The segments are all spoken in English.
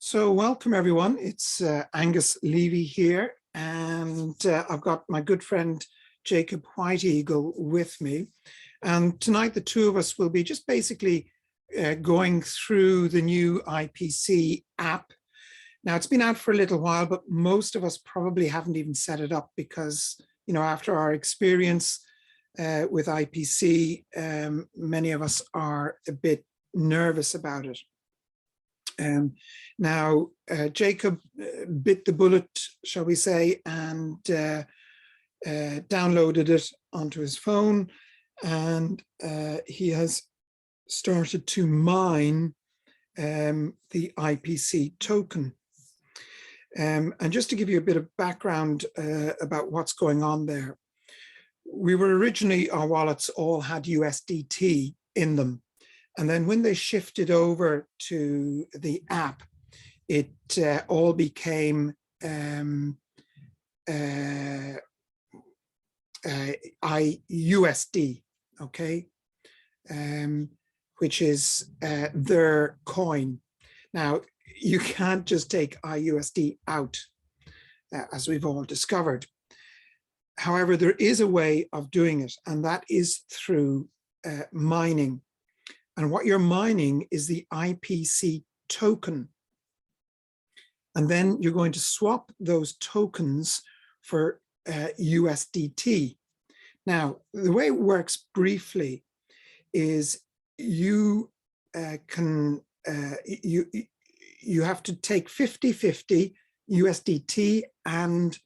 So welcome everyone, it's Angus Levy here, and I've got my good friend Jacob White Eagle with me. And tonight the two of us will be just basically going through the new Ipc app. Now it's been out for a little while, but most of us probably haven't even set it up because, you know, after our experience with Ipc, many of us are a bit nervous about it. Now, Jacob bit the bullet, shall we say, and downloaded it onto his phone, and he has started to mine the Ipc token. And just to give you a bit of background about what's going on there, we were originally, our wallets all had USDT in them. And then when they shifted over to the app, it all became IUSD, okay, which is their coin. Now, you can't just take IUSD out, as we've all discovered. However, there is a way of doing it, and that is through mining. And what you're mining is the Ipc token. And then you're going to swap those tokens for USDT. Now, the way it works briefly is you you have to take 50-50 USDT and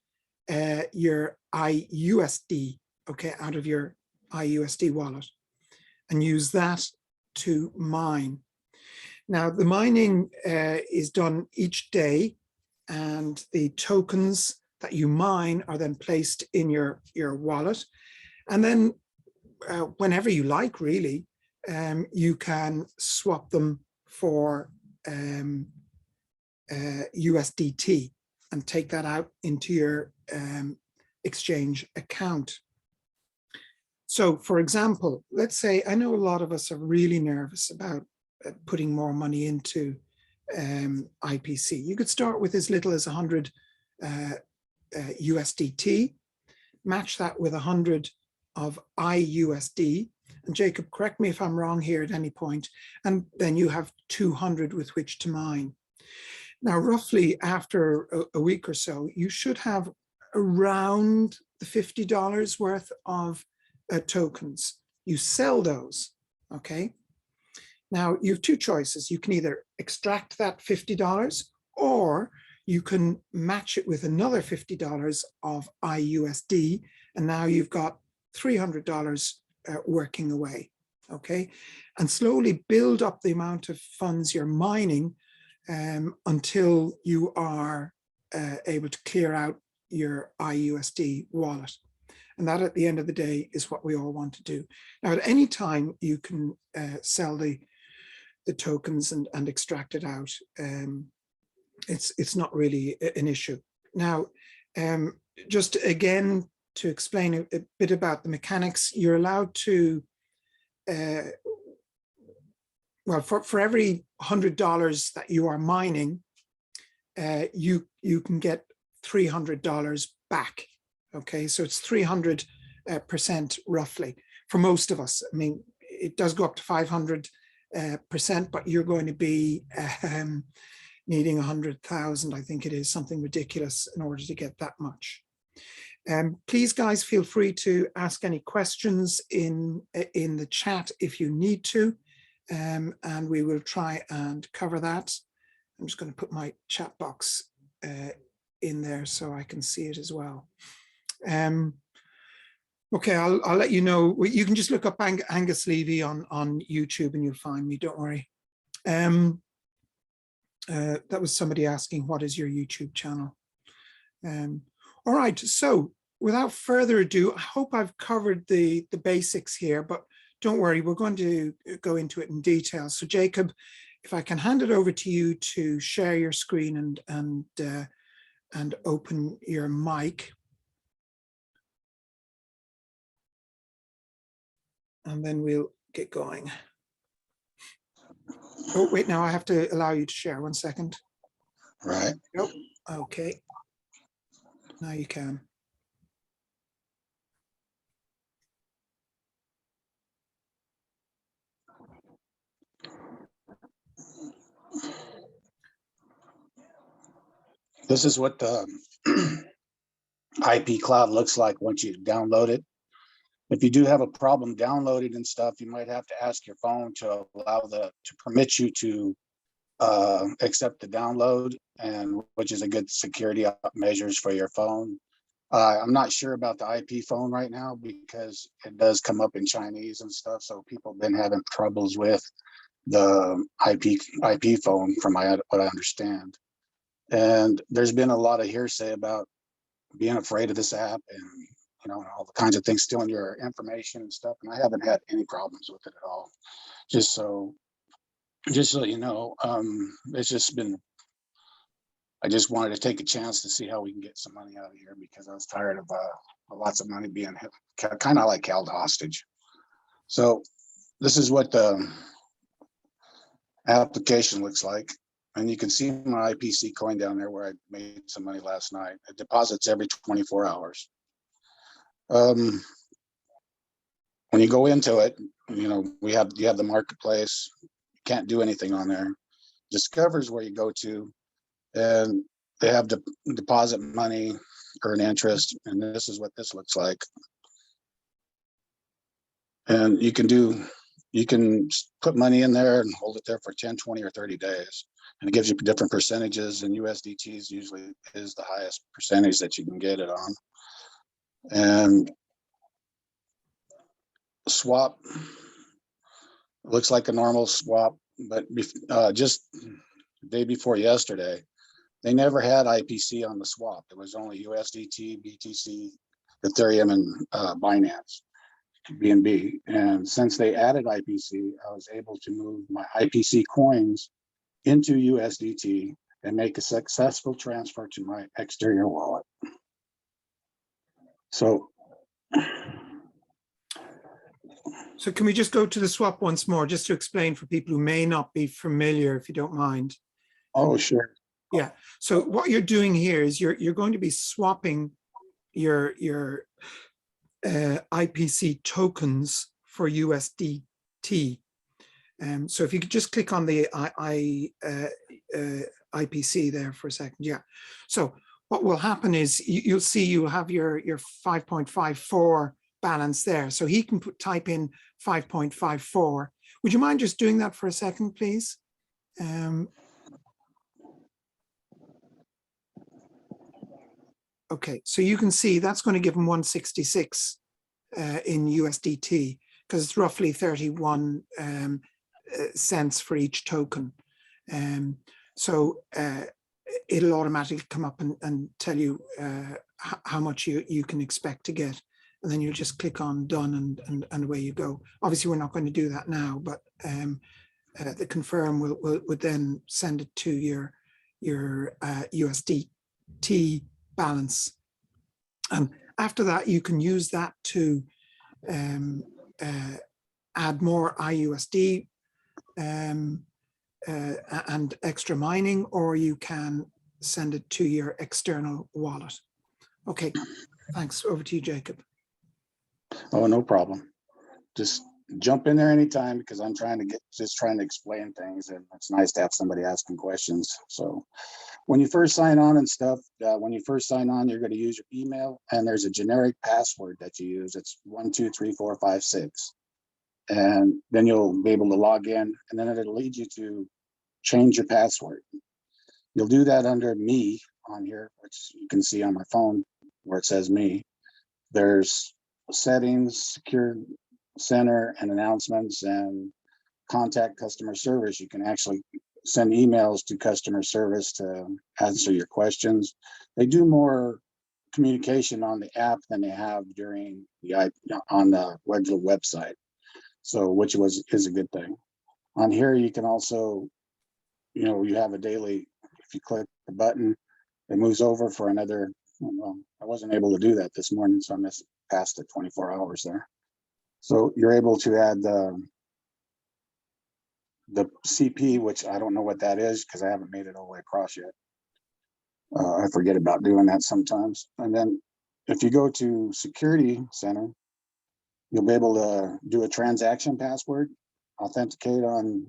your IUSD, okay, out of your IUSD wallet, and use that to mine. Now, the mining is done each day, and the tokens that you mine are then placed in your wallet. And then whenever you like, really, you can swap them for USDT and take that out into your exchange account. So, for example, let's say, I know a lot of us are really nervous about putting more money into Ipc. You could start with as little as 100 USDT, match that with 100 of IUSD, and Jacob, correct me if I'm wrong here at any point, and then you have 200 with which to mine. Now, roughly after a week or so, you should have around the $50 worth of tokens. You sell those, okay? Now, you have two choices. You can either extract that $50, or you can match it with another $50 of IUSD, and now you've got $300 working away, okay? And slowly build up the amount of funds you're mining until you are able to clear out your IUSD wallet. And that, at the end of the day, is what we all want to do. Now, at any time, you can sell the tokens and extract it out. It's not really an issue. Now, just again, to explain a bit about the mechanics, you're allowed to, well, for every $100 that you are mining, you can get $300 back. Okay, so it's 300% roughly for most of us. I mean, it does go up to 500%, but you're going to be needing 100,000, I think it is, something ridiculous, in order to get that much. Please, guys, feel free to ask any questions in the chat if you need to, and we will try and cover that. I'm just going to put my chat box in there so I can see it as well. Okay, I'll let you know. You can just look up Angus Levy on YouTube and you'll find me, don't worry. That was somebody asking, what is your YouTube channel? All right, so without further ado, I hope I've covered the basics here, but don't worry, we're going to go into it in detail. So Jacob, if I can hand it over to you to share your screen and open your mic. And then we'll get going. Oh, wait, now I have to allow you to share. 1 second. Right. Nope. Okay. Now you can. This is what the Ipcloud looks like once you download it. If you do have a problem downloading and stuff, you might have to ask your phone to allow to permit you to accept the download, and which is a good security measures for your phone. I'm not sure about the IP phone right now because it does come up in Chinese and stuff. So people have been having troubles with the IP phone from what I understand. And there's been a lot of hearsay about being afraid of this app and, you know, all the kinds of things stealing your information and stuff. And I haven't had any problems with it at all. Just so you know, it's just been, I just wanted to take a chance to see how we can get some money out of here because I was tired of lots of money being kind of like held hostage. So this is what the application looks like. And you can see my IPC coin down there where I made some money last night. It deposits every 24 hours. When you go into it, you know, you have the marketplace. You can't do anything on there. Discover's where you go to, and they have deposit money, earn interest, and this is what this looks like. And you can put money in there and hold it there for 10, 20, or 30 days. And it gives you different percentages, and USDT usually is the highest percentage that you can get it on. And swap looks like a normal swap, but just the day before yesterday, they never had IPC on the swap. It was only USDT, BTC, Ethereum, and Binance, BNB. And since they added IPC, I was able to move my IPC coins into USDT and make a successful transfer to my exterior wallet. So can we just go to the swap once more, just to explain for people who may not be familiar, if you don't mind? Oh, sure. Yeah. So what you're doing here is you're going to be swapping your IPC tokens for USDT. So if you could just click on the IPC there for a second. Yeah. So what will happen is you'll see you have your 5.54 balance there. So he can type in 5.54. Would you mind just doing that for a second, please? Okay, so you can see that's going to give him 166 in USDT because it's roughly 31 cents for each token. So it'll automatically come up and tell you how much you can expect to get. And then you'll just click on done and away you go. Obviously, we're not going to do that now, but the confirm would then send it to your USDT balance. And after that, you can use that to add more IUSD and extra mining, or you can send it to your external wallet. Okay, thanks. Over to you, Jacob. Oh, no problem. Just jump in there anytime because I'm trying to explain things, and it's nice to have somebody asking questions. So when you first sign on and stuff, when you first sign on, you're going to use your email, and there's a generic password that you use. It's 123456, and then you'll be able to log in, and then it'll lead you to change your password. You'll do that under me on here, which you can see on my phone where it says me. There's settings, secure center, and announcements, and contact customer service. You can actually send emails to customer service to answer your questions. They do more communication on the app than they have during on the website. So which is a good thing. On here, you can also, you know, you have a daily, if you click the button, it moves over for another, well, I wasn't able to do that this morning, so I missed past the 24 hours there. So you're able to add the CP, which I don't know what that is because I haven't made it all the way across yet. I forget about doing that sometimes. And then if you go to Security Center, you'll be able to do a transaction password, authenticate on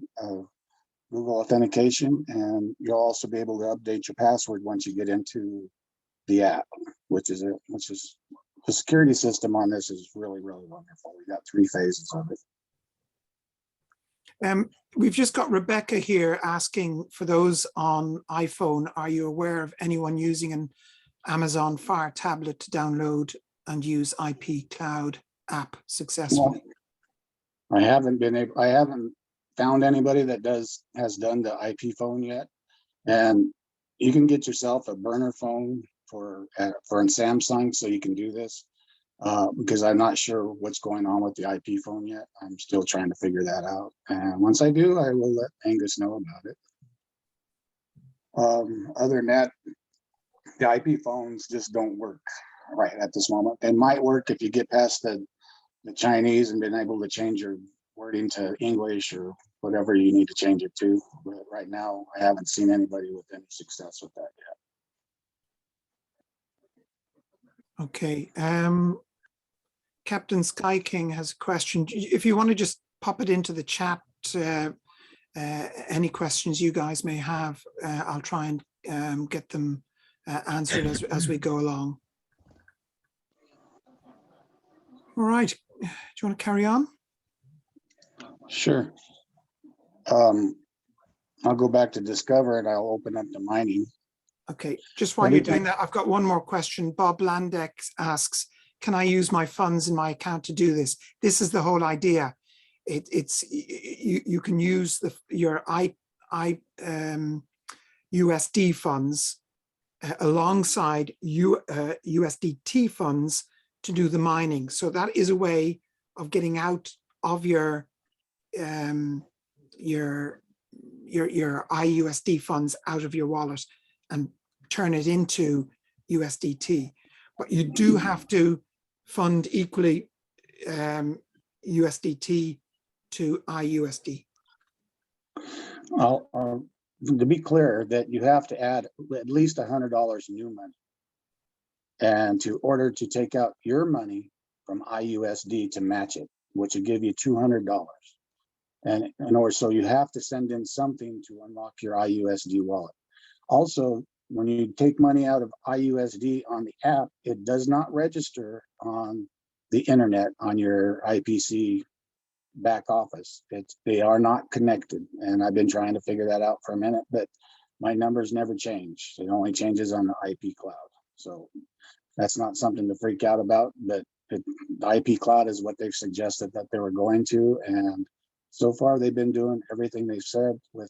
Google Authentication, and you'll also be able to update your password once you get into the app, which is the security system on this is really, really wonderful. We got 3 phases of it. We've just got Rebecca here asking, for those on iPhone, are you aware of anyone using an Amazon Fire tablet to download and use Ipcloud app successfully? Well, I haven't found anybody that has done the IP phone yet, and you can get yourself a burner phone for Samsung, so you can do this. Because I'm not sure what's going on with the IP phone yet. I'm still trying to figure that out. And once I do, I will let Angus know about it. Other than that, the IP phones just don't work right at this moment. It might work if you get past the Chinese and been able to change your wording to English or whatever you need to change it to. But right now, I haven't seen anybody with any success with that yet. Okay. Captain Sky King has a question. If you want to just pop it into the chat, any questions you guys may have, I'll try and get them answered as we go along. All right. Do you want to carry on? Sure. I'll go back to Discover and I'll open up the mining. Okay. Just while you're doing that, I've got one more question. Bob Landex asks, can I use my funds in my account to do this? This is the whole idea. You can use your USD funds alongside USDT funds to do the mining. So that is a way of getting out of your IUSD funds out of your wallet and turn it into USDT. But you do have to fund equally USDT to IUSD. To be clear, that you have to add at least $100 new money, and to order to take out your money from IUSD to match it, which will give you $200. And in order, so you have to send in something to unlock your IUSD wallet. Also, when you take money out of IUSD on the app, it does not register on the internet on your Ipc back office. They are not connected, and I've been trying to figure that out for a minute, but my numbers never change. It only changes on the Ipcloud. So that's not something to freak out about, but the Ipcloud is what they've suggested that they were going to, and so far they've been doing everything they've said with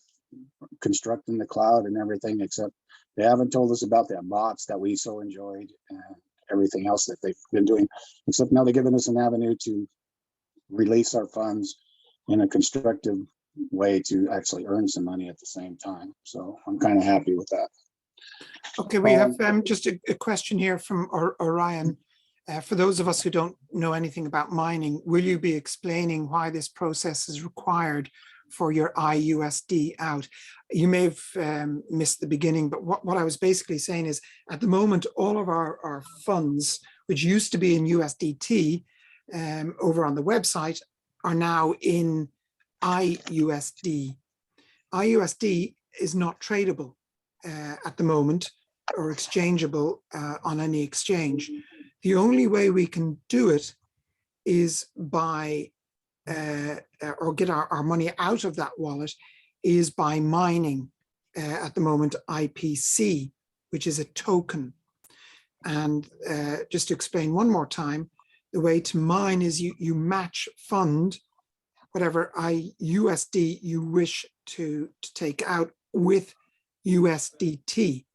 constructing the cloud and everything, except they haven't told us about their bots that we so enjoyed and everything else that they've been doing, except now they're giving us an avenue to release our funds in a constructive way to actually earn some money at the same time. So I'm kind of happy with that. Okay, we have just a question here from Orion. For those of us who don't know anything about mining, will you be explaining why this process is required for your IUSD out? You may have missed the beginning, but what I was basically saying is, at the moment, all of our funds, which used to be in USDT over on the website, are now in IUSD. IUSD is not tradable at the moment or exchangeable on any exchange. The only way we can do it is by or get our money out of that wallet is by mining at the moment IPC, which is a token. And just to explain one more time, the way to mine is you match fund whatever IUSD you wish to take out with USDT.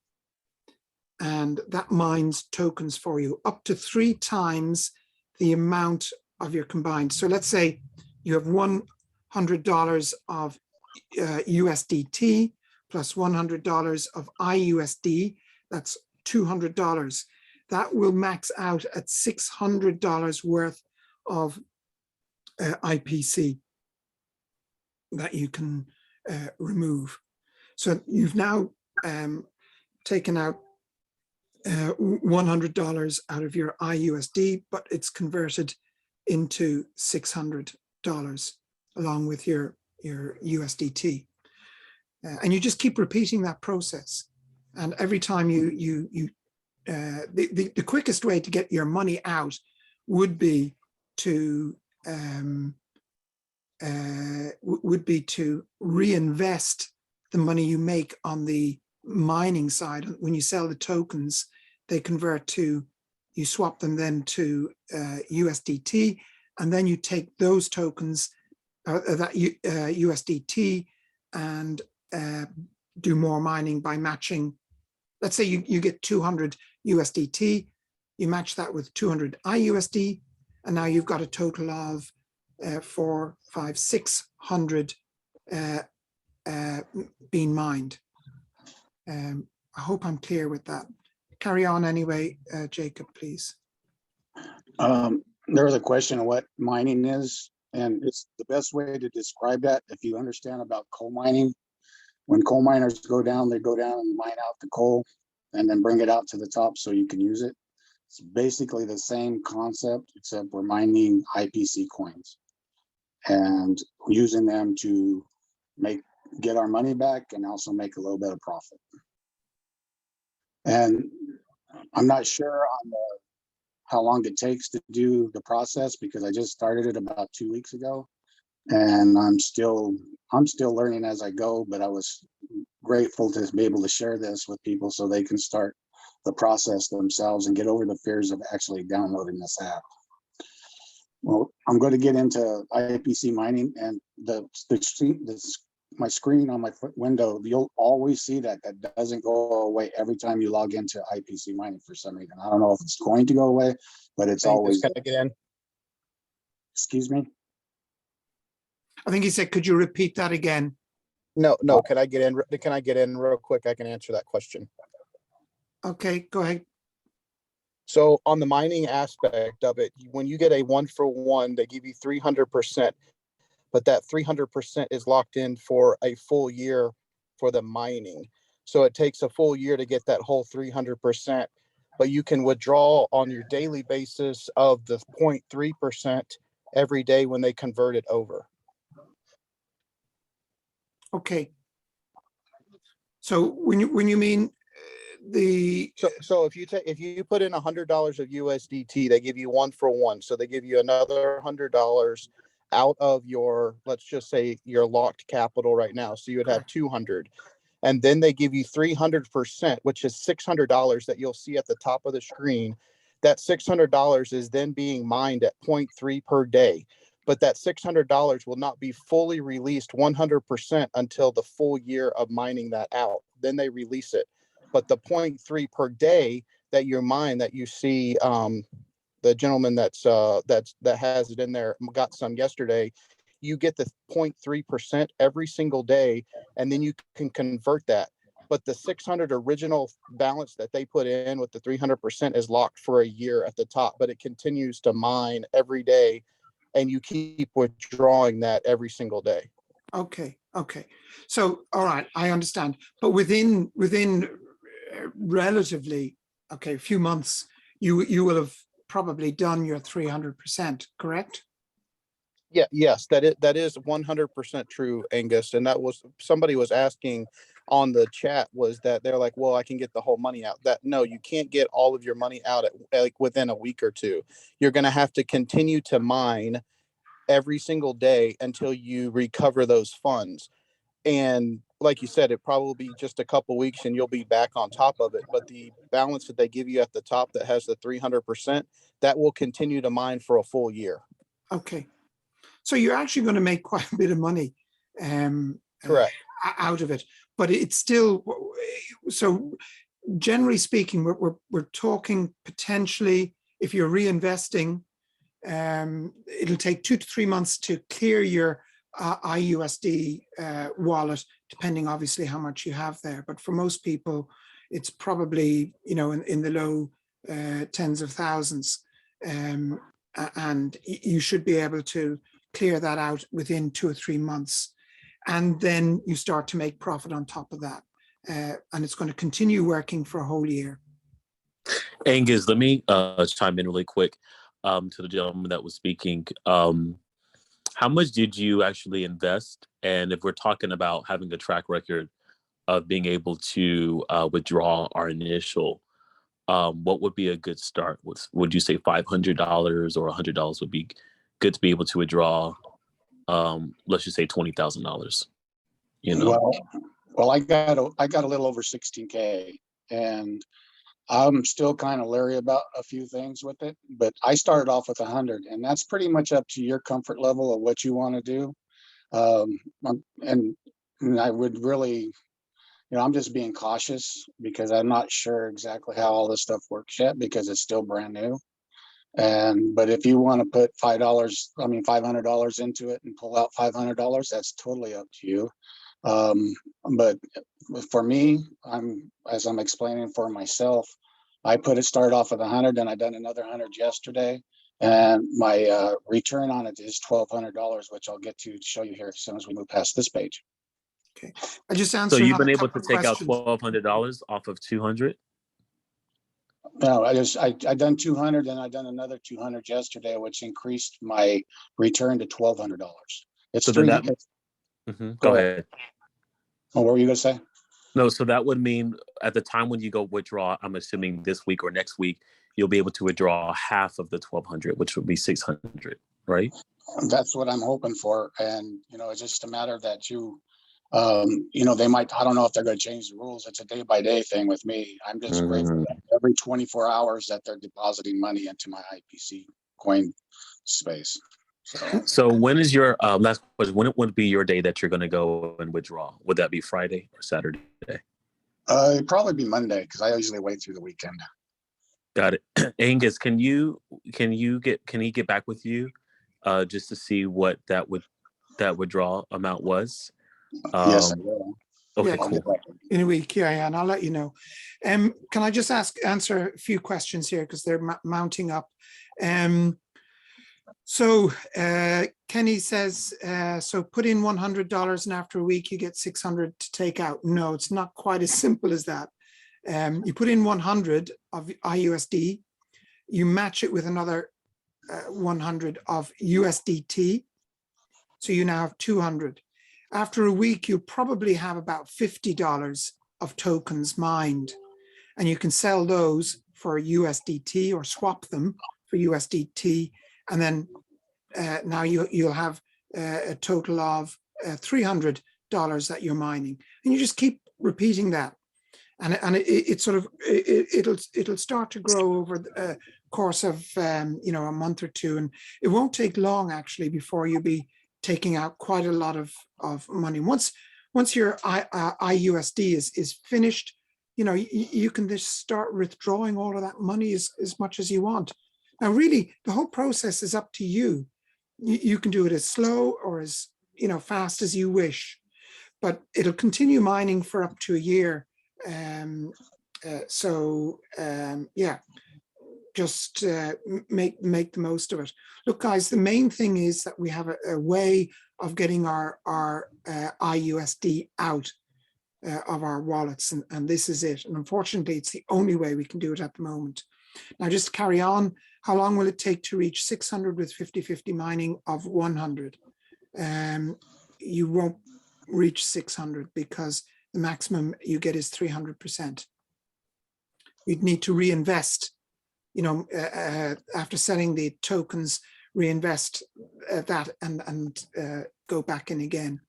And that mines tokens for you up to 3 times the amount of your combined. So let's say you have $100 of USDT plus $100 of IUSD, that's $200. That will max out at $600 worth of IPC that you can remove. So you've now taken out $100 out of your IUSD, but it's converted into $600 along with your USDT. And you just keep repeating that process. And every time the quickest way to get your money out would be to reinvest the money you make on the mining side. When you sell the tokens, they convert to, you swap them then to USDT, and then you take those tokens, that USDT, and do more mining by matching. Let's say you get 200 USDT, you match that with 200 IUSD, and now you've got a total of 400, 500, 600 being mined. I hope I'm clear with that. Carry on anyway, Jacob, please. There was a question of what mining is, and it's the best way to describe that. If you understand about coal mining, when coal miners go down, they go down and mine out the coal and then bring it out to the top so you can use it. It's basically the same concept, except we're mining IPC coins and using them to get our money back and also make a little bit of profit. And I'm not sure on how long it takes to do the process, because I just started it about 2 weeks ago, and I'm still learning as I go, but I was grateful to be able to share this with people so they can start the process themselves and get over the fears of actually downloading this app. Well, I'm going to get into IPC mining, and my screen on my window, you'll always see that doesn't go away every time you log into IPC mining for some reason. I don't know if it's going to go away, but it's always. Can I get in? Excuse me? I think he said, could you repeat that again? No, can I get in? Can I get in real quick? I can answer that question. Okay, go ahead. So on the mining aspect of it, when you get a 1-for-1, they give you 300%, but that 300% is locked in for a full year for the mining. So it takes a full year to get that whole 300%, but you can withdraw on your daily basis of the 0.3% every day when they convert it over. Okay. So when you mean the so if you put in $100 of USDT, they give you 1-for-1. So they give you another $100 out of your, let's just say your locked capital right now. So you would have 200, and then they give you 300%, which is $600 that you'll see at the top of the screen. That $600 is then being mined at 0.3 per day. But that $600 will not be fully released 100% until the full year of mining that out. Then they release it. But the 0.3 per day that you mine, that you see, the gentleman that has it in there got some yesterday, you get the 0.3% every single day, and then you can convert that. But the 600 original balance that they put in with the 300% is locked for a year at the top, but it continues to mine every day, and you keep withdrawing that every single day. Okay. So, all right, I understand. But within relatively, a few months, you will have probably done your 300%, correct? Yeah, yes, that is 100% true, Angus. And that was, somebody was asking on the chat, was that they're like, well, I can get the whole money out. That no, you can't get all of your money out within a week or two. You're going to have to continue to mine every single day until you recover those funds. And like you said, it probably be just a couple weeks and you'll be back on top of it. But the balance that they give you at the top that has the 300%, that will continue to mine for a full year. Okay. So you're actually going to make quite a bit of money Correct. Out of it, but it's still, so generally speaking, we're talking potentially, if you're reinvesting, it'll take 2 to 3 months to clear your IUSD wallet, depending obviously how much you have there. But for most people, it's probably, in the low tens of thousands, and you should be able to clear that out within 2 or 3 months. And then you start to make profit on top of that. And it's going to continue working for a whole year. Angus, let me chime in really quick to the gentleman that was speaking. How much did you actually invest? And if we're talking about having a track record of being able to withdraw our initial, what would be a good start? Would you say $500 or $100 would be good to be able to withdraw? Let's just say $20,000. You know. Well, I got a little over 16K, and I'm still kind of leery about a few things with it, but I started off with 100, and that's pretty much up to your comfort level of what you want to do. And I would really, I'm just being cautious because I'm not sure exactly how all this stuff works yet because it's still brand new. But if you want to put $500 into it and pull out $500, that's totally up to you. But for me, as I'm explaining for myself, I started off with 100, and I done another 100 yesterday, and my return on it is $1,200, which I'll get to show you here as soon as we move past this page. Okay, I just answered. So you've been able to take out $1,200 off of 200. No, I done 200, and I done another 200 yesterday, which increased my return to $1,200. It's so three. Go ahead. Oh, what were you gonna say? No, so that would mean at the time when you go withdraw, I'm assuming this week or next week, you'll be able to withdraw half of the 1,200, which would be 600, right? That's what I'm hoping for, and it's just a matter that they might. I don't know if they're going to change the rules. It's a day-by-day thing with me. I'm just grateful that every 24 hours that they're depositing money into my IPC coin space. So when is your last question? When it would be your day that you're going to go and withdraw? Would that be Friday or Saturday? It'd probably be Monday because I usually wait through the weekend. Got it. Angus, can he get back with you just to see what that withdrawal amount was? Yes, I will. Okay, Yeah, cool. In a week, yeah, and I'll let you know. Can I just answer a few questions here because they're mounting up. So Kenny says, so put in $100 and after a week you get 600 to take out. No, it's not quite as simple as that. You put in 100 of IUSD, you match it with another 100 of USDT. So you now have 200. After a week, you'll probably have about $50 of tokens mined, and you can sell those for USDT or swap them for USDT. And then now you'll have a total of $300 that you're mining, and you just keep repeating that, and it'll start to grow over the course of a month or two, and it won't take long actually before you'll be taking out quite a lot of money. Once your IUSD is finished, you can just start withdrawing all of that money as much as you want. Now, really, the whole process is up to you. You can do it as slow or as fast as you wish, but it'll continue mining for up to a year. Yeah, just make the most of it. Look, guys, the main thing is that we have a way of getting our IUSD out of our wallets, and this is it. And unfortunately, it's the only way we can do it at the moment. Now, just to carry on, how long will it take to reach 600 with 50/50 mining of 100? You won't reach 600 because the maximum you get is 300%. You'd need to reinvest, after selling the tokens, reinvest that and go back in again.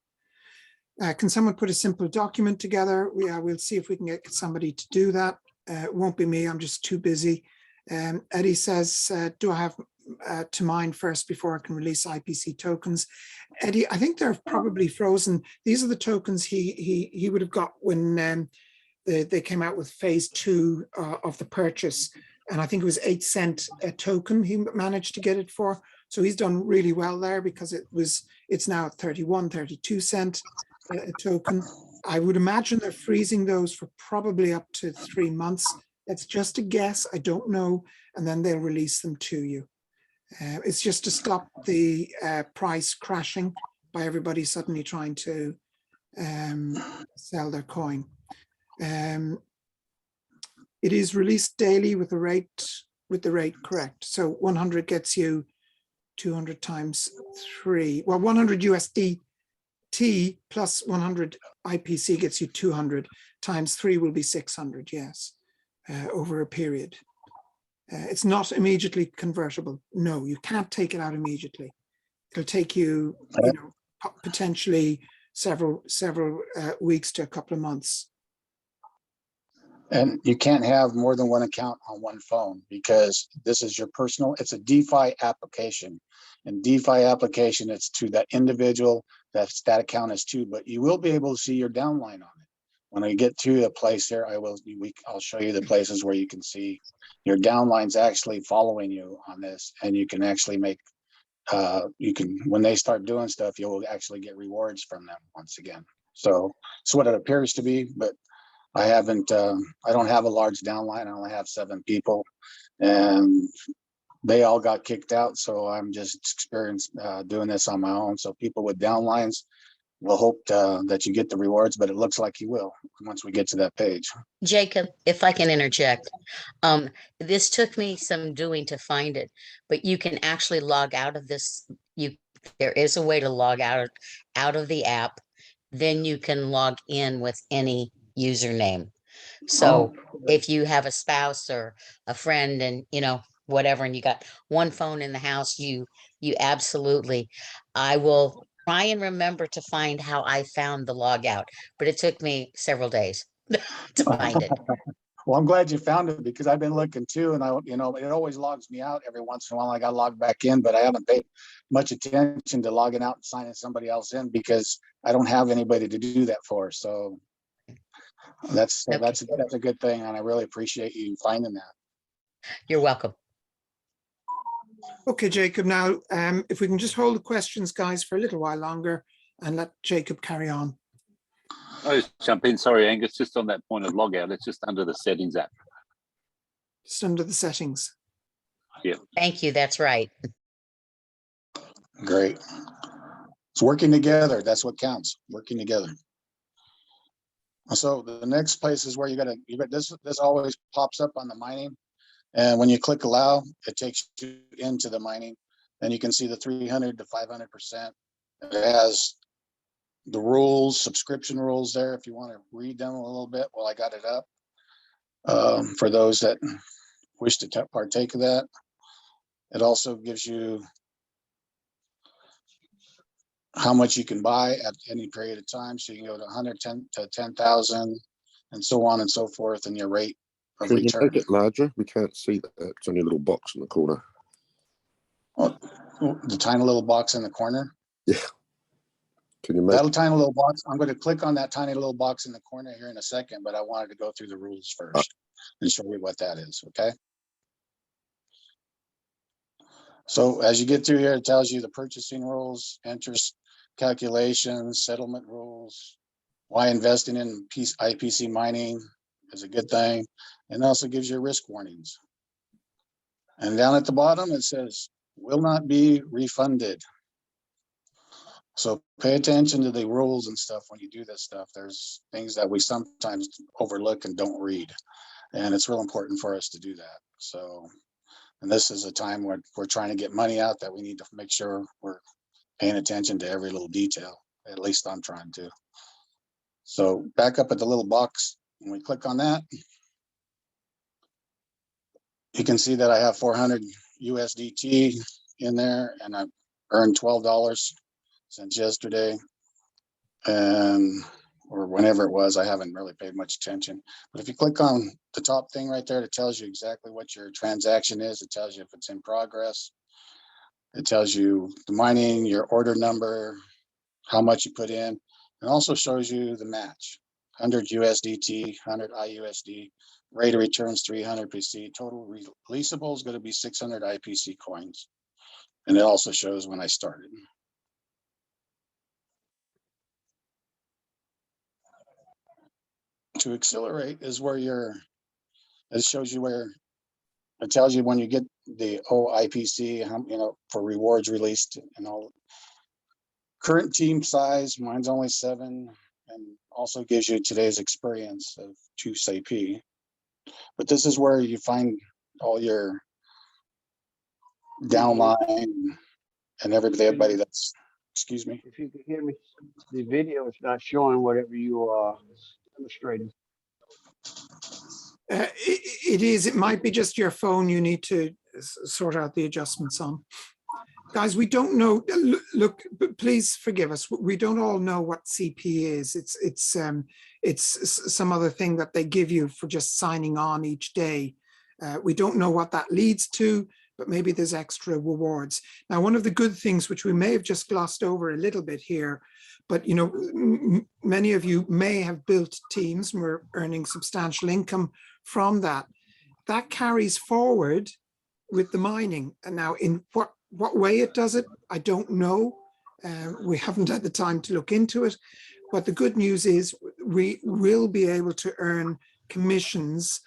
Can someone put a simple document together? We'll see if we can get somebody to do that. It won't be me, I'm just too busy. Eddie says, do I have to mine first before I can release IPC tokens? Eddie, I think they're probably frozen. These are the tokens he would have got when they came out with phase 2 of the purchase. And I think it was 8 cent a token he managed to get it for. So he's done really well there because it's now 31, 32 cent a token. I would imagine they're freezing those for probably up to 3 months. It's just a guess, I don't know, and then they'll release them to you. It's just to stop the price crashing by everybody suddenly trying to sell their coin. It is released daily with the rate correct. So 100 gets you 200 times 3. Well, 100 USDT plus 100 IPC gets you 200 times 3 will be 600. Yes, over a period. It's not immediately convertible. No, you can't take it out immediately. It'll take you, potentially several weeks to a couple of months. And you can't have more than one account on one phone because this is your personal, it's a DeFi application. And DeFi application, it's to that individual that account is to, but you will be able to see your downline on it. When I get to the place here, I'll show you the places where you can see your downlines actually following you on this, and you can actually make, when they start doing stuff, you'll actually get rewards from them once again. So it's what it appears to be, but I don't have a large downline. I only have 7 people, and they all got kicked out. So I'm just experienced doing this on my own. So people with downlines will hope that you get the rewards, but it looks like you will once we get to that page. Jacob, if I can interject, this took me some doing to find it, but you can actually log out of this. There is a way to log out of the app. Then you can log in with any username. So if you have a spouse or a friend and whatever, and you got one phone in the house, you absolutely, I will try and remember to find how I found the logout, but it took me several days to find it. Well, I'm glad you found it because I've been looking too, and it always logs me out every once in a while. I got logged back in, but I haven't paid much attention to logging out and signing somebody else in because I don't have anybody to do that for. So that's a good thing, and I really appreciate you finding that. You're welcome. Okay, Jacob. Now, if we can just hold the questions, guys, for a little while longer, and let Jacob carry on. I'll just jump in. Sorry, Angus, just on that point of logout, it's just under the settings app. Just under the settings. Yeah. Thank you. That's right. Great. It's working together. That's what counts. Working together. So the next place is where you got this always pops up on the mining. And when you click allow, it takes you into the mining. And you can see the 300 to 500%. It has the rules, subscription rules there, if you want to read them a little bit while I got it up. For those that wish to partake of that. It also gives you how much you can buy at any period of time. So you can go to 110 to 10,000 and so on and so forth, and your rate of Can return. you make it larger? We can't see that. It's only a little box in the corner. Oh, the tiny little box in the corner. Yeah. Can you make That tiny little box? I'm going to click on that tiny little box in the corner here in a second, but I wanted to go through the rules first and show you what that is. Okay. So as you get through here, it tells you the purchasing rules, interest calculations, settlement rules, why investing in IPC mining is a good thing, and also gives you risk warnings. And down at the bottom, it says, will not be refunded. So pay attention to the rules and stuff when you do this stuff. There's things that we sometimes overlook and don't read. And it's real important for us to do that. So, and this is a time where we're trying to get money out that we need to make sure we're paying attention to every little detail. At least I'm trying to. So back up at the little box, when we click on that, you can see that I have 400 USDT in there, and I've earned $12 since yesterday, and or whenever it was. I haven't really paid much attention. But if you click on the top thing right there, it tells you exactly what your transaction is. It tells you if it's in progress. It tells you the mining, your order number, how much you put in, and also shows you the match. 100 USDT, 100 IUSD, rate of returns 300 PC, total releasable is going to be 600 IPC coins. And it also shows when I started. To accelerate is where it shows you where, it tells you when you get the IPC, for rewards released and all. Current team size, mine's only 7, and also gives you today's experience of 2 SAP. But this is where you find all your downline and everybody that's, excuse me. If you can hear me, the video is not showing whatever you are illustrating. It is. It might be just your phone. You need to sort out the adjustments on. Guys, we don't know. Look, please forgive us. We don't all know what CP is. It's some other thing that they give you for just signing on each day. We don't know what that leads to, but maybe there's extra rewards. Now, one of the good things, which we may have just glossed over a little bit here, but you know, many of you may have built teams and we're earning substantial income from that. That carries forward with the mining. And now in what way it does it, I don't know. We haven't had the time to look into it. But the good news is we will be able to earn commissions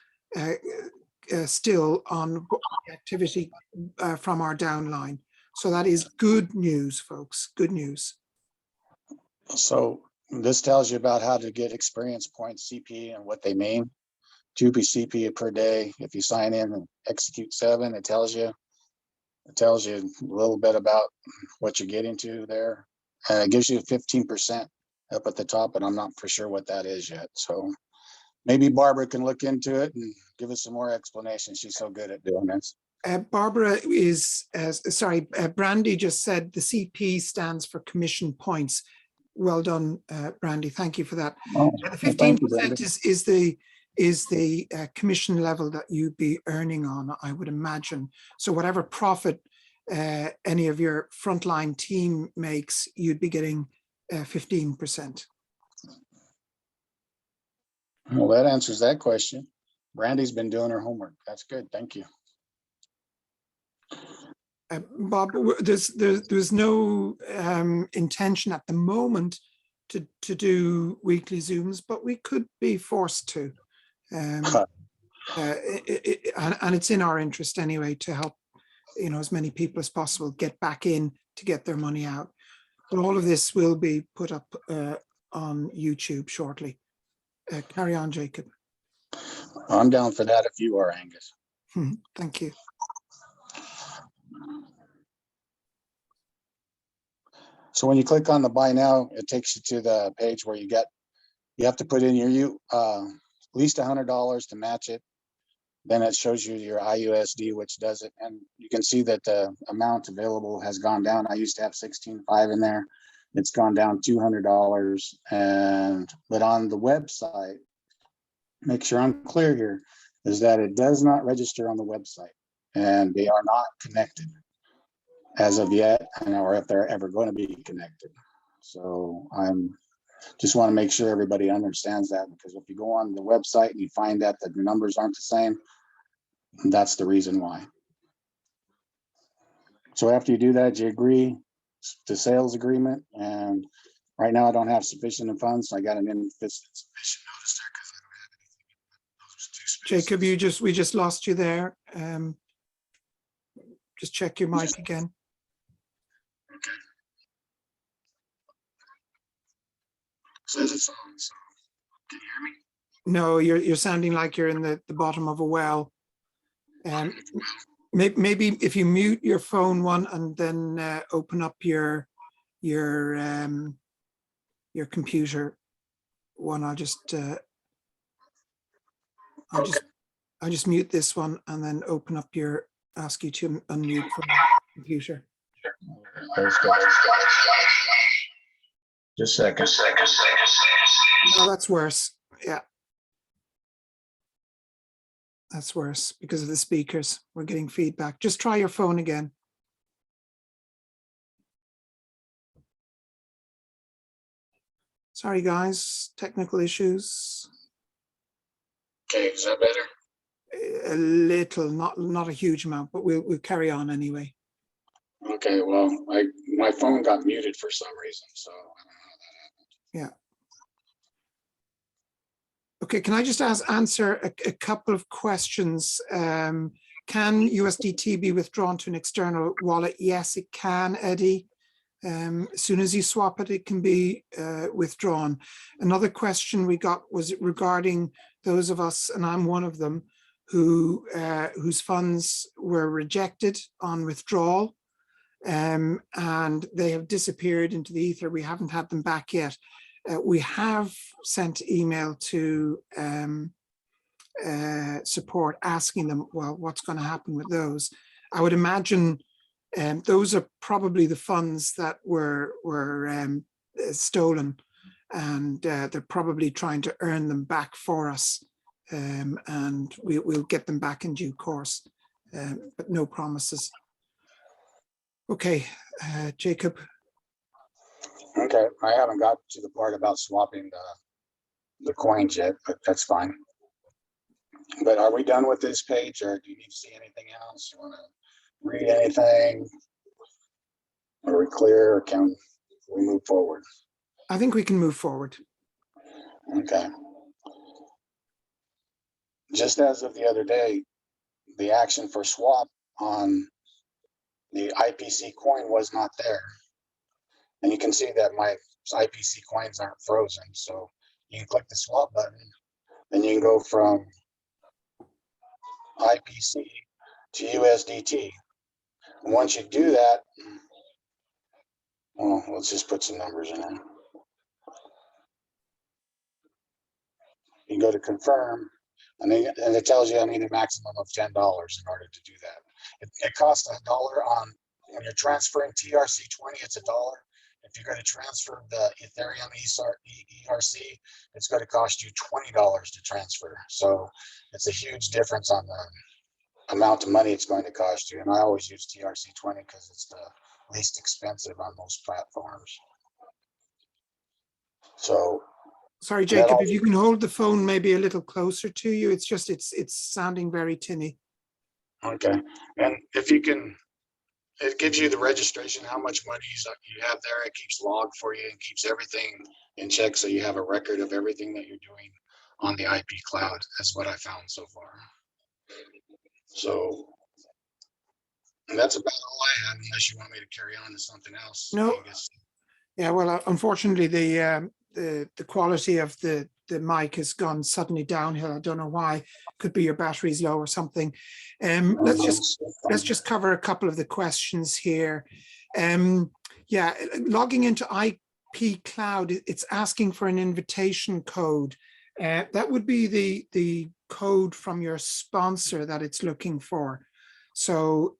still on activity from our downline. So that is good news, folks, good news. So this tells you about how to get experience points, CP, and what they mean. 2 CP per day. If you sign in and execute 7, it tells you a little bit about what you're getting to there. And it gives you 15% up at the top, and I'm not for sure what that is yet. So maybe Barbara can look into it and give us some more explanation. She's so good at doing this. Barbara is, Brandy just said the CP stands for commission points. Well done, Brandy. Thank you for that. Oh, The well, thank you, 15% Brandy. is the commission level that you'd be earning on, I would imagine. So whatever profit any of your frontline team makes, you'd be getting 15%. Well, that answers that question. Brandy's been doing her homework. That's good. Thank you. Bob, there's no intention at the moment to do weekly Zooms, but we could be forced to. And it's in our interest anyway to help, you know, as many people as possible get back in to get their money out. But all of this will be put up on YouTube shortly. Carry on, Jacob. I'm down for that if you are, Angus. Thank you. So when you click on the buy now, it takes you to the page where you have to put in your at least $100 to match it. Then it shows you your IUSD, which does it. And you can see that the amount available has gone down. I used to have 16.5 in there. It's gone down $200. But on the website, make sure I'm clear here, is that it does not register on the website and they are not connected as of yet, or if they're ever going to be connected. So I'm just want to make sure everybody understands that, because if you go on the website and you find that the numbers aren't the same, that's the reason why. So after you do that, you agree to sales agreement. And right now I don't have sufficient funds, so I got an insufficient notice there because I don't have anything. Those are 2 spaces. Jacob, we just lost you there. Just check your mic again. Okay. Says it's on, so can you hear me? No, you're sounding like you're in the bottom of a well. Maybe if you mute your phone one and then open up your computer one, I'll just mute this one and then open up ask you to unmute from the computer. Just a second. No, that's worse. Yeah. That's worse because of the speakers. We're getting feedback. Just try your phone again. Sorry, guys. Technical issues. Okay, is that better? A little, not a huge amount, but we'll carry on anyway. Okay, well, my phone got muted for some reason, so I don't know how that happened. Yeah. Okay, can I just answer a couple of questions? Can USDT be withdrawn to an external wallet? Yes, it can, Eddie. As soon as you swap it, it can be withdrawn. Another question we got was regarding those of us, and I'm one of them, whose funds were rejected on withdrawal, and they have disappeared into the ether. We haven't had them back yet. We have sent email to support asking them, well, what's going to happen with those? I would imagine those are probably the funds that were stolen, and they're probably trying to earn them back for us, and we'll get them back in due course, but no promises. Okay, Jacob. Okay, I haven't got to the part about swapping the coins yet, but that's fine. But are we done with this page, or do you need to see anything else? You want to read anything? Are we clear, or can we move forward? I think we can move forward. Okay. Just as of the other day, the action for swap on the IPC coin was not there. And you can see that my IPC coins aren't frozen. So you can click the swap button, and you can go from IPC to USDT. And once you do that, well, let's just put some numbers in there. You go to confirm, and it tells you I need a maximum of $10 in order to do that. It costs $1 on, when you're transferring TRC20, it's $1. If you're going to transfer the Ethereum ERC, it's going to cost you $20 to transfer. So it's a huge difference on the amount of money it's going to cost you. And I always use TRC20 because it's the least expensive on most platforms. So, sorry, Jacob, if you can hold the phone maybe a little closer to you. It's just, it's sounding very tinny. Okay. And if you can, it gives you the registration, how much money you have there. It keeps log for you and keeps everything in check, so you have a record of everything that you're doing on the Ipcloud. That's what I found so far. So, and that's about all I have, unless you want me to carry on to something else. No. Angus. Yeah, well, unfortunately, the quality of the mic has gone suddenly downhill. I don't know why. Could be your battery's low or something. Let's just cover a couple of the questions here. Yeah, logging into Ipcloud, it's asking for an invitation code. That would be the code from your sponsor that it's looking for. So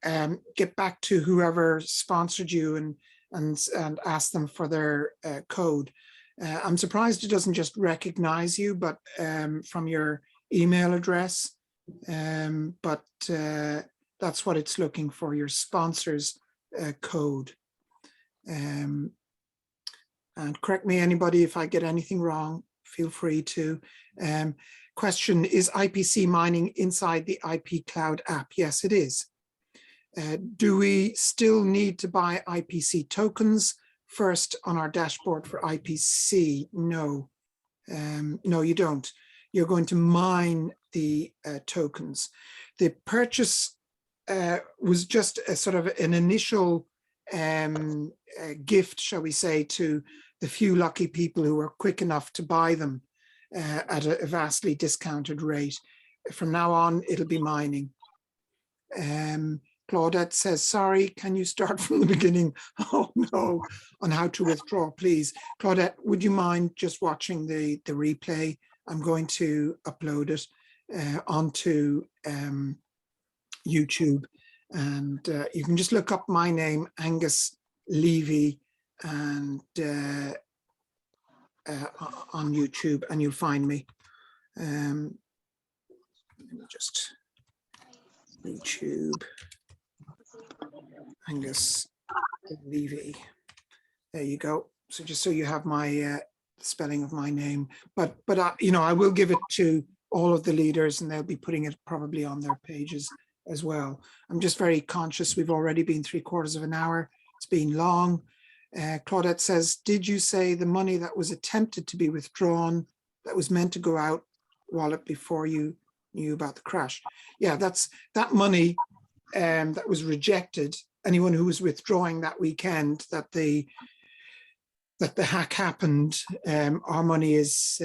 get back to whoever sponsored you and ask them for their code. I'm surprised it doesn't just recognize you, but from your email address. But that's what it's looking for, your sponsor's code. And correct me, anybody, if I get anything wrong, feel free to. Question, is IPC mining inside the Ipcloud app? Yes, it is. Do we still need to buy IPC tokens first on our dashboard for IPC? No, no, you don't. You're going to mine the tokens. The purchase was just a sort of an initial gift, shall we say, to the few lucky people who were quick enough to buy them at a vastly discounted rate. From now on, it'll be mining. Claudette says, sorry, can you start from the beginning? Oh no, on how to withdraw, please. Claudette, would you mind just watching the replay? I'm going to upload it onto YouTube, and you can just look up my name, Angus Levy, and on YouTube, and you'll find me. Let me just YouTube. Angus Levy. There you go. So just so you have my spelling of my name, but you know, I will give it to all of the leaders, and they'll be putting it probably on their pages as well. I'm just very conscious. We've already been 3/4 of an hour. It's been long. Claudette says, did you say the money that was attempted to be withdrawn, that was meant to go out wallet before you knew about the crash? Yeah, that's that money that was rejected. Anyone who was withdrawing that weekend that the hack happened, our money is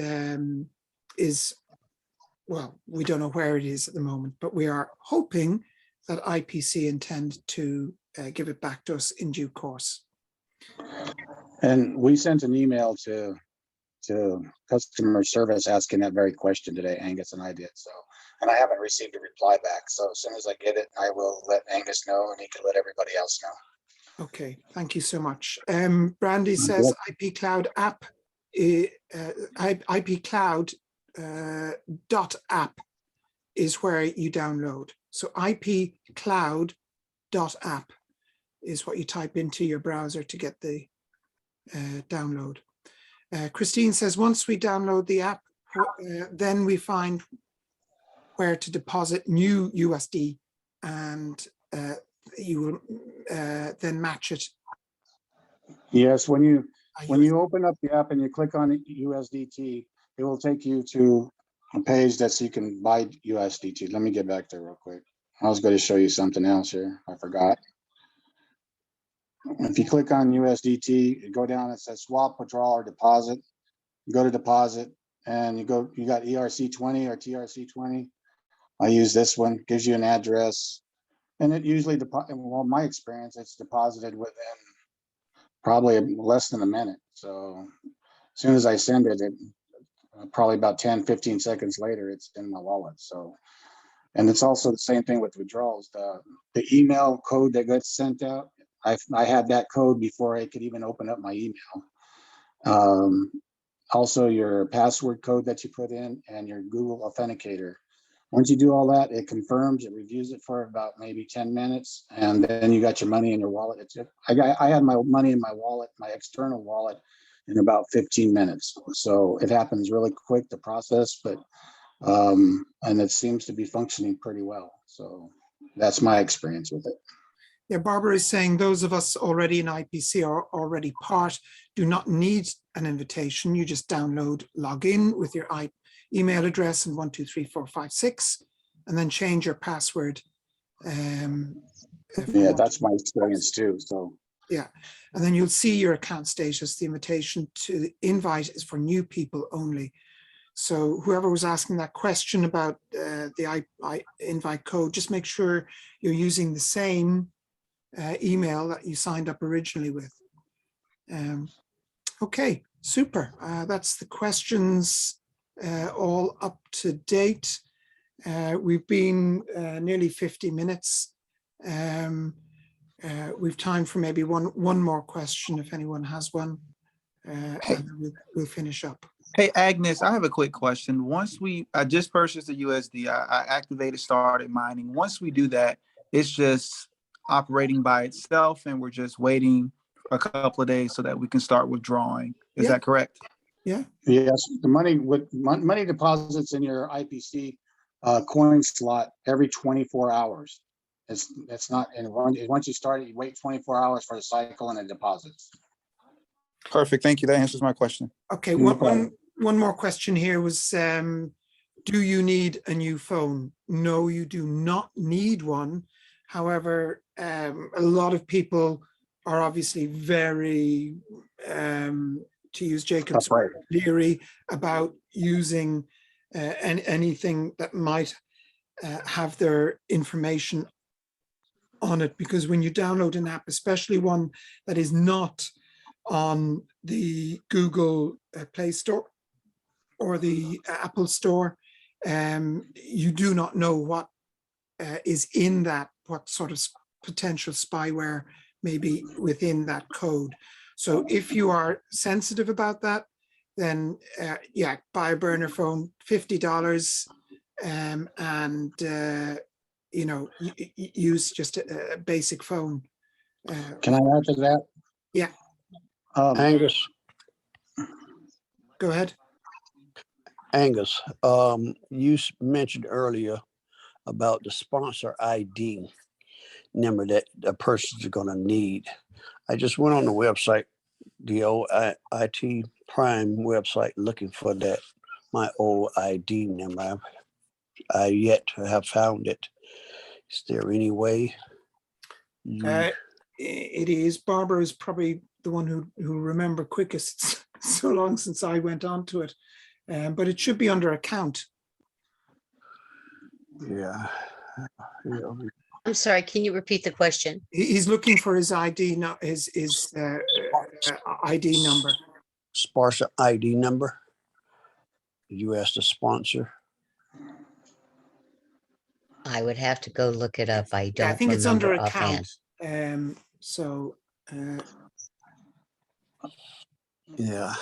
well, we don't know where it is at the moment, but we are hoping that IPC intend to give it back to us in due course. And we sent an email to customer service asking that very question today, Angus, and I did. So, and I haven't received a reply back. So as soon as I get it, I will let Angus know, and he can let everybody else know. Okay, thank you so much. Brandy says Ipcloud App, Ipcloud .app is where you download. So Ipcloud .app is what you type into your browser to get the download. Christine says, once we download the app, then we find where to deposit new USD, and you will then match it. Yes, when you open up the app and you click on USDT, it will take you to a page that you can buy USDT. Let me get back there real quick. I was going to show you something else here. I forgot. If you click on USDT, you go down, it says swap, withdrawal, or deposit. You go to deposit, and you got ERC20 or TRC20. I use this one, gives you an address, and it usually, well, my experience, it's deposited within probably less than a minute. So as soon as I send it, probably about 10-15 seconds later, it's in my wallet. So, and it's also the same thing with withdrawals. The email code that gets sent out, I had that code before I could even open up my email. Also your password code that you put in and your Google Authenticator. Once you do all that, it confirms, it reviews it for about maybe 10 minutes, and then you got your money in your wallet. I had my money in my wallet, my external wallet, in about 15 minutes. So it happens really quick to process, but and it seems to be functioning pretty well. So that's my experience with it. Yeah, Barbara is saying those of us already in IPC are already part, do not need an invitation. You just download, log in with your email address and 123456, and then change your password. Yeah, that's my experience too. So yeah, and then you'll see your account status. The invitation to the invite is for new people only. So whoever was asking that question about the invite code, just make sure you're using the same email that you signed up originally with. Okay, super. That's the questions all up to date. We've been nearly 50 minutes. We've time for maybe one more question if anyone has one, and we'll finish up. Hey, Agnes, I have a quick question. Once I just purchased the USD, I activated, started mining. Once we do that, it's just operating by itself, and we're just waiting a couple of days so that we can start withdrawing. Is that correct? Yeah. Yes, the money deposits in your IPC coin slot every 24 hours. It's not, and once you start it, you wait 24 hours for the cycle and it deposits. Perfect. Thank you. That answers my question. Okay. One more question here was, do you need a new phone? No, you do not need one. However, a lot of people are obviously very, to use Jacob's word, leery about using anything that might have their information on it, because when you download an app, especially one that is not on the Google Play Store or the Apple Store, you do not know what is in that, what sort of potential spyware may be within that code. So if you are sensitive about that, then yeah, buy a burner phone, $50, and you know, use just a basic phone. Can I add to that? Yeah. Angus, Go ahead. Angus, you mentioned earlier about the sponsor ID number that a person's going to need. I just went on the website, the old IT Prime website, looking for that, my old ID number. I yet to have found it. Is there any way? It is. Barbara is probably the one who remember quickest. So long since I went on to it, but it should be under account. Yeah. Yeah. I'm sorry, can you repeat the question? He's looking for his ID, not his ID number. Sparse ID number. You asked the sponsor. I would have to go look it up. I Yeah, I don't think it's under remember offhand. account. Yeah.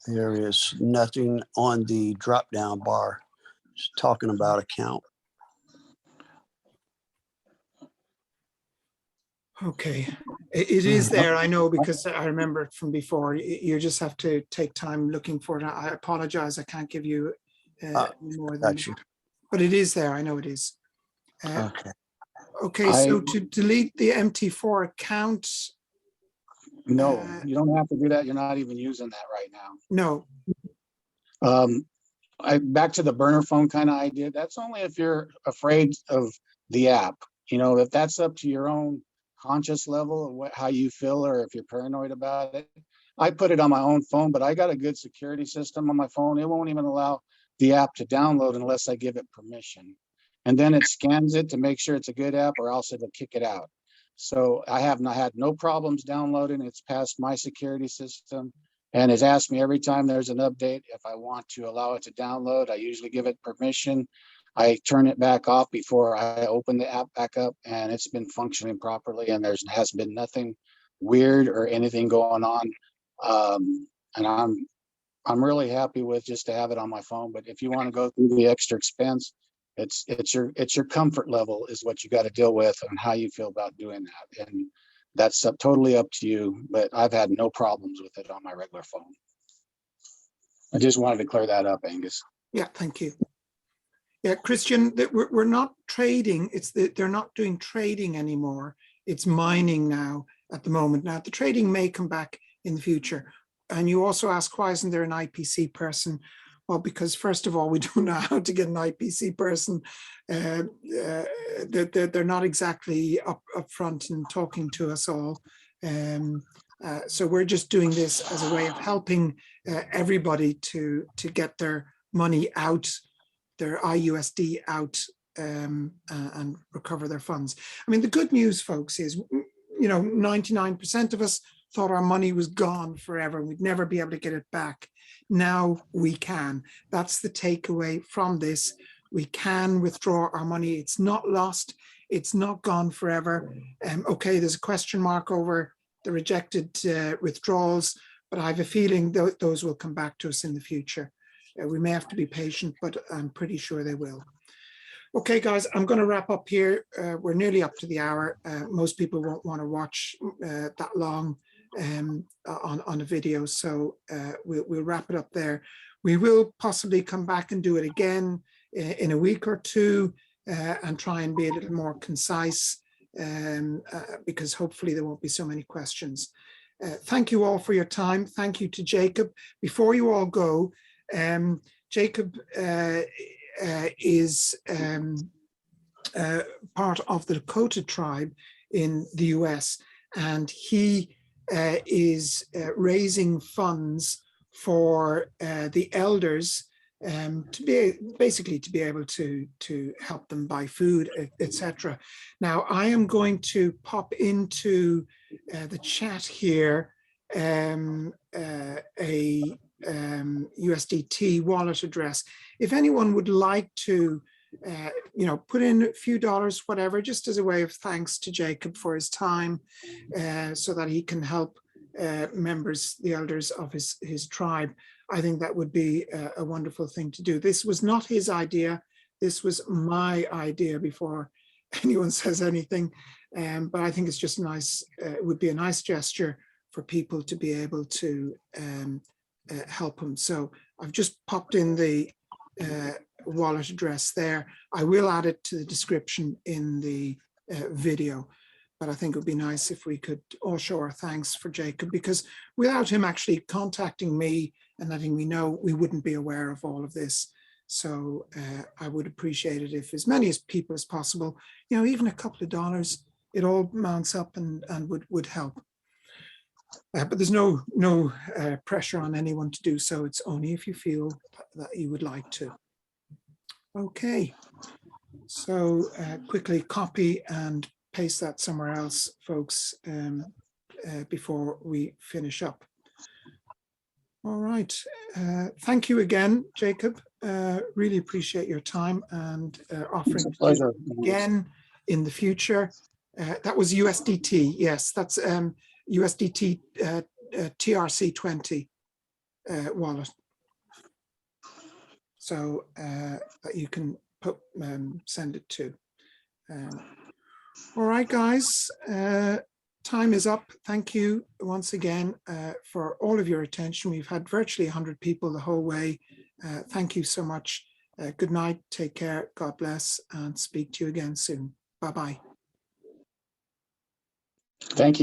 There is nothing on the drop down bar. It's talking about account. Okay, it is there, I know, because I remember it from before. You just have to take time looking for it. I apologize, I can't give you more than Got you. that. But it is there, I know it is. Okay. Okay, so to delete the Mt4 account. No, you don't have to do that. You're not even using that right now. No, Back to the burner phone kind of idea. That's only if you're afraid of the app. You know, if that's up to your own conscious level of how you feel, or if you're paranoid about it. I put it on my own phone, but I got a good security system on my phone. It won't even allow the app to download unless I give it permission. And then it scans it to make sure it's a good app, or else it'll kick it out. So I have not had no problems downloading. It's passed my security system, and it's asked me every time there's an update if I want to allow it to download. I usually give it permission. I turn it back off before I open the app back up, and it's been functioning properly, and there has been nothing weird or anything going on. And I'm really happy with just to have it on my phone. But if you want to go through the extra expense, it's your comfort level is what you got to deal with, and how you feel about doing that. And that's totally up to you. But I've had no problems with it on my regular phone. I just wanted to clear that up, Angus. yeah, thank you. Yeah, Christian, that we're not trading. It's that they're not doing trading anymore. It's mining now at the moment. Now, the trading may come back in the future. And you also ask, why isn't there an IPC person? Well, because first of all, we don't know how to get an IPC person. They're not exactly up front and talking to us all. So we're just doing this as a way of helping everybody to get their money out, their IUSD out, and recover their funds. I mean, the good news, folks, is, 99% of us thought our money was gone forever. We'd never be able to get it back. Now we can. That's the takeaway from this. We can withdraw our money. It's not lost. It's not gone forever. Okay, there's a question mark over the rejected withdrawals, but I have a feeling those will come back to us in the future. We may have to be patient, but I'm pretty sure they will. Okay, guys, I'm going to wrap up here. We're nearly up to the hour. Most people won't want to watch that long on a video, so we'll wrap it up there. We will possibly come back and do it again in a week or two and try and be a little more concise, because hopefully there won't be so many questions. Thank you all for your time. Thank you to Jacob. Before you all go, Jacob is part of the Lakota Tribe in the US, and he is raising funds for the elders to be able to help them buy food, etc. Now, I am going to pop into the chat here a USDT wallet address. If anyone would like to put in a few dollars, whatever, just as a way of thanks to Jacob for his time, so that he can help members, the elders of his tribe, I think that would be a wonderful thing to do. This was not his idea. This was my idea before anyone says anything. But I think it's just nice. It would be a nice gesture for people to be able to help him. So I've just popped in the wallet address there. I will add it to the description in the video, but I think it would be nice if we could all show our thanks for Jacob, because without him actually contacting me and letting me know, we wouldn't be aware of all of this. So I would appreciate it if as many people as possible, even a couple of dollars, it all mounts up and would help. But there's no pressure on anyone to do so. It's only if you feel that you would like to. Okay, So quickly copy and paste that somewhere else, folks, before we finish up. All right. Thank you again, Jacob. Really appreciate your time and offering It's a pleasure. again in the future. That was USDT. Yes, that's USDT TRC20 wallet. So that you can put, send it to. All right, guys. Time is up. Thank you once again for all of your attention. We've had virtually 100 people the whole way. Thank you so much. Good night. Take care. God bless, and speak to you again soon. Bye-bye. Thank you.